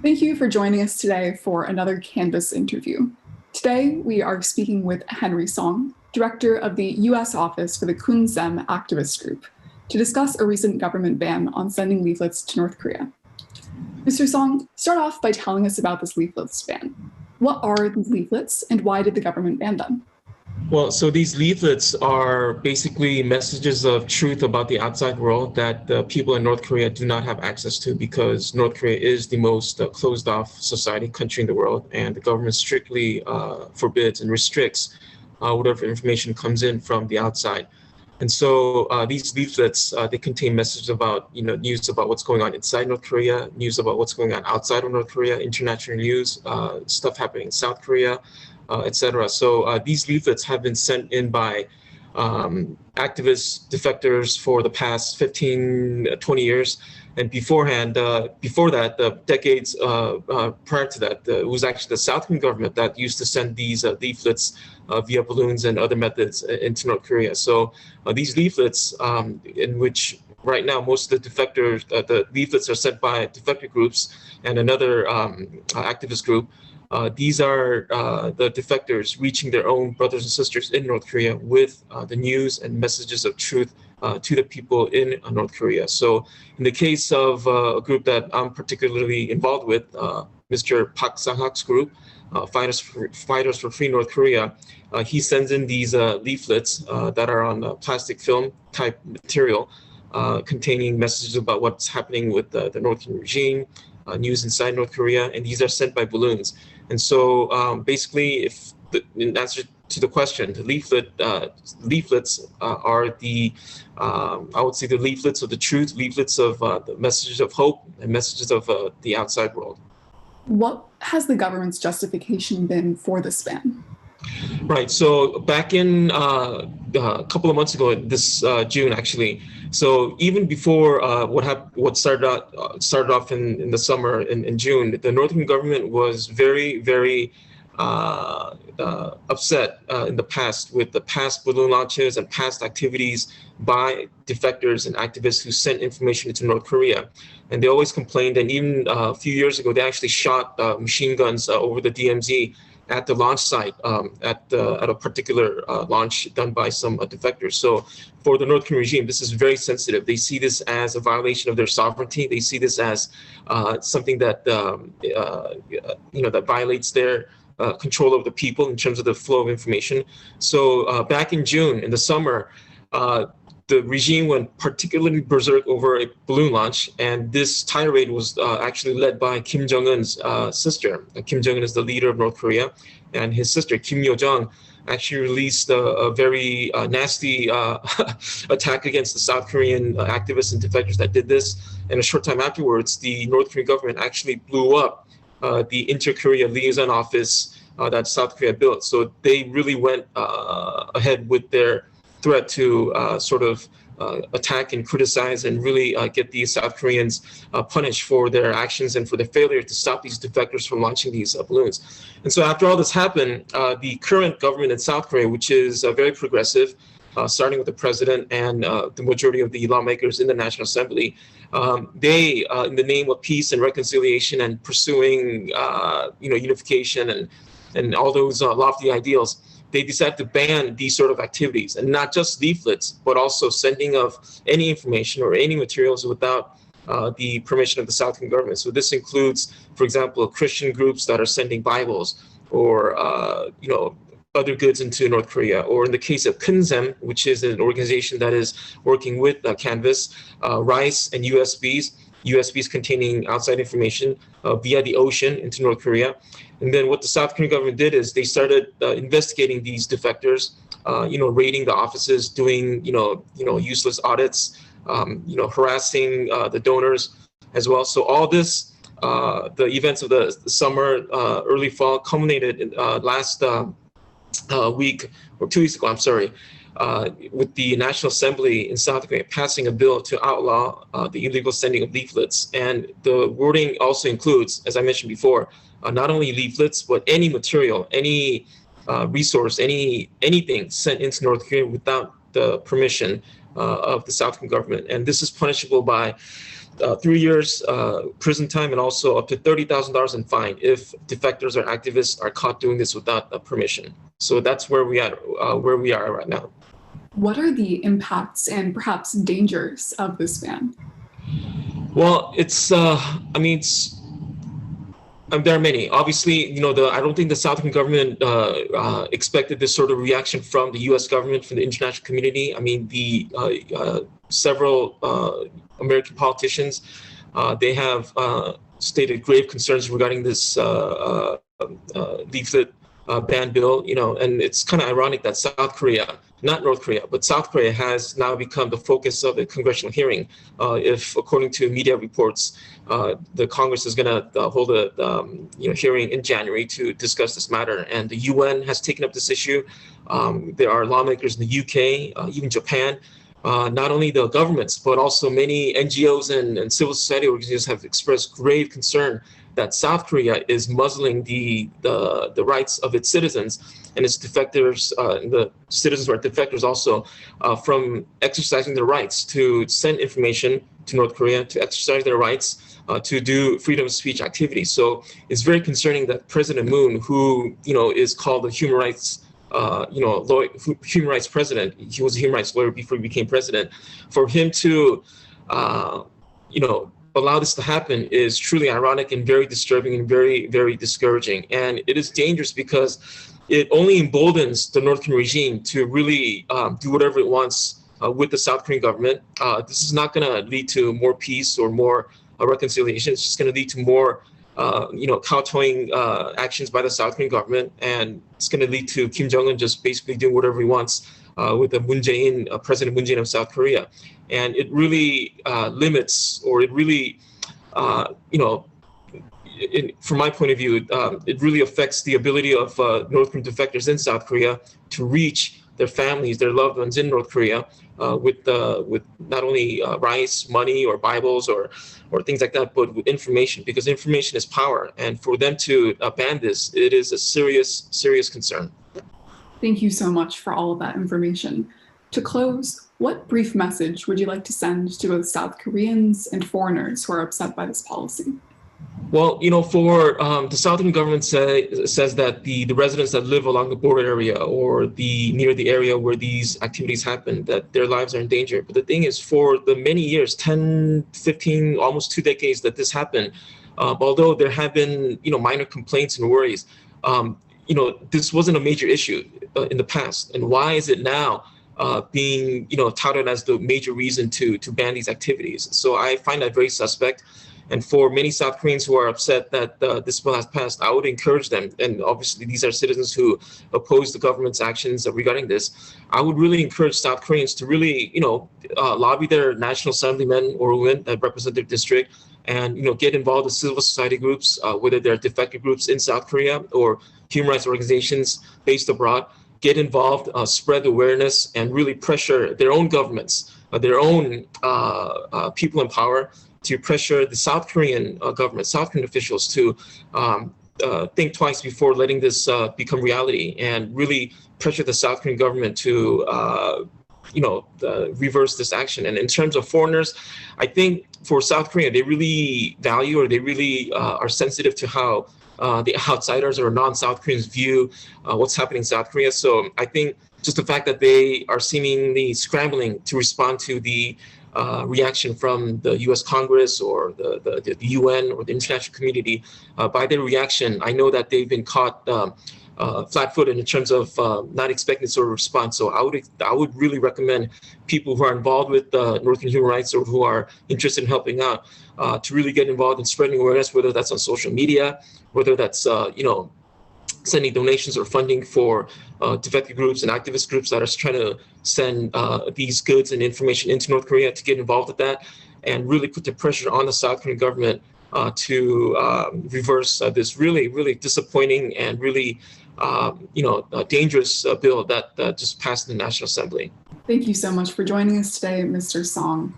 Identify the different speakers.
Speaker 1: Thank you for joining us today for another Canvas interview. Today, we are speaking with Henry Song, Director of the U.S. Office for the Kuen Saem activist group, to discuss a recent government ban on sending leaflets to North Korea. Mr. Song, start off by telling us about this leaflets ban. What are these leaflets and why did the government ban them?
Speaker 2: Well, so these leaflets are basically messages of truth about the outside world that the people in North Korea do not have access to because North Korea is the most closed off society country in the world, and the government strictly forbids and restricts whatever information comes in from the outside. And so these leaflets, they contain messages about, news about what's going on inside North Korea, news about what's going on outside of North Korea, international news, stuff happening in South Korea, etc. So these leaflets have been sent in by activists, defectors for the past 15, 20 years. And before that, the decades prior to that, it was actually the South Korean government that used to send these leaflets via balloons and other methods into North Korea. So these leaflets, in which right now most of the defectors, the leaflets are sent by defector groups and another activist group. These are the defectors reaching their own brothers and sisters in North Korea with the news and messages of truth to the people in North Korea. So in the case of a group that I'm particularly involved with, Mr. Park Sang-hak's group, Fighters for Free North Korea, he sends in these leaflets that are on plastic film type material containing messages about what's happening with the North Korean regime, news inside North Korea, and these are sent by balloons. And so basically, in answer to the question, the leaflets are the, I would say, the leaflets of the truth, leaflets of the messages of hope and messages of the outside world.
Speaker 1: What has the government's justification been for this ban?
Speaker 2: Right. So back in a couple of months ago, this June actually. So even before what started off in the summer in June, the North Korean government was very, very upset in the past with the past balloon launches and past activities by defectors and activists who sent information into North Korea. And they always complained, and even a few years ago, they actually shot machine guns over the DMZ at the launch site at a particular launch done by some defectors. So for the North Korean regime, this is very sensitive. They see this as a violation of their sovereignty. They see this as something that that violates their control of the people in terms of the flow of information. So back in June, in the summer, the regime went particularly berserk over a balloon launch, and this tirade was actually led by Kim Jong-un's sister. Kim Jong-un is the leader of North Korea, and his sister, Kim Yo-jong, actually released a very nasty attack against the South Korean activists and defectors that did this. And a short time afterwards, the North Korean government actually blew up the Inter-Korea liaison office that South Korea built. So they really went ahead with their threat to attack and criticize and really get these South Koreans punished for their actions and for their failure to stop these defectors from launching these balloons. And so after all this happened, the current government in South Korea, which is very progressive, starting with the president and the majority of the lawmakers in the National Assembly, they, in the name of peace and reconciliation and pursuing unification and all those lofty ideals, they decided to ban these sort of activities, and not just leaflets, but also sending of any information or any materials without the permission of the South Korean government. So this includes, for example, Christian groups that are sending Bibles or other goods into North Korea, or in the case of Kuen Saem, which is an organization that is working with Canvas, rice and USBs containing outside information via the ocean into North Korea. And then what the South Korean government did is they started investigating these defectors, raiding the offices, doing, useless audits, harassing the donors as well. So all this, the events of the summer, early fall culminated in last week, or 2 weeks ago, I'm sorry, with the National Assembly in South Korea passing a bill to outlaw the illegal sending of leaflets. And the wording also includes, as I mentioned before, not only leaflets, but any material, any resource, anything sent into North Korea without the permission of the South Korean government. And this is punishable by 3 years prison time and also up to $30,000 in fine if defectors or activists are caught doing this without permission. So that's where we are right now.
Speaker 1: What are the impacts and perhaps dangers of this ban?
Speaker 2: Well, there are many. Obviously, I don't think the South Korean government expected this sort of reaction from the U.S. government, from the international community. I mean, several American politicians, they have stated grave concerns regarding this leaflet ban bill. And it's kind of ironic that South Korea, not North Korea, but South Korea has now become the focus of a congressional hearing. If, according to media reports, the Congress is going to hold a hearing in January to discuss this matter, and the UN has taken up this issue. There are lawmakers in the UK, even Japan. Not only the governments, but also many NGOs and civil society organizations have expressed grave concern that South Korea is muzzling the rights of its citizens and its defectors, the citizens who are defectors also, from exercising their rights to send information to North Korea, to exercise their rights to do freedom of speech activities. So it's very concerning that President Moon, who is called the human rights human rights president. He was a human rights lawyer before he became president. For him to, allow this to happen is truly ironic and very disturbing and very, very discouraging. And it is dangerous because it only emboldens the North Korean regime to really do whatever it wants with the South Korean government. This is not going to lead to more peace or more reconciliation. It's just going to lead to more kowtowing actions by the South Korean government, and it's going to lead to Kim Jong-un just basically doing whatever he wants with the President Moon Jae-in of South Korea. And it really limits, or it really, from my point of view, it really affects the ability of North Korean defectors in South Korea to reach their families, their loved ones in North Korea with not only rice, money, or Bibles, or things like that, but with information, because information is power. And for them to ban this, it is a serious, serious concern.
Speaker 1: Thank you so much for all of that information. To close, what brief message would you like to send to both South Koreans and foreigners who are upset by this policy?
Speaker 2: Well, for the South Korean government says that the residents that live along the border area or near the area where these activities happen, that their lives are in danger. But the thing is, for the many years, 10, 15, almost 2 decades that this happened, although there have been minor complaints and worries, this wasn't a major issue in the past. And why is it now being touted as the major reason to ban these activities? So I find that very suspect. And for many South Koreans who are upset that this bill has passed, I would encourage them, and obviously these are citizens who oppose the government's actions regarding this, I would really encourage South Koreans to really, lobby their national assemblymen or women that represent their district, and get involved with civil society groups, whether they're defector groups in South Korea or human rights organizations based abroad. Get involved, spread awareness, and really pressure their own governments, their own people in power, to pressure the South Korean government, South Korean officials to think twice before letting this become reality, and really pressure the South Korean government to reverse this action. And in terms of foreigners, I think for South Korea, they really value, or they really are sensitive to how the outsiders or non-South Koreans view what's happening in South Korea. So I think just the fact that they are seemingly scrambling to respond to the reaction from the U.S. Congress or the UN or the international community, by their reaction, I know that they've been caught flat-footed in terms of not expecting sort of response. So I would really recommend people who are involved with North Korean human rights or who are interested in helping out to really get involved in spreading awareness, whether that's on social media, whether that's sending donations or funding for defective groups and activist groups that are trying to send these goods and information into North Korea, to get involved with that and really put the pressure on the South Korean government to reverse this really, really disappointing and really dangerous bill that just passed in the National Assembly.
Speaker 1: Thank you so much for joining us today, Mr. Song.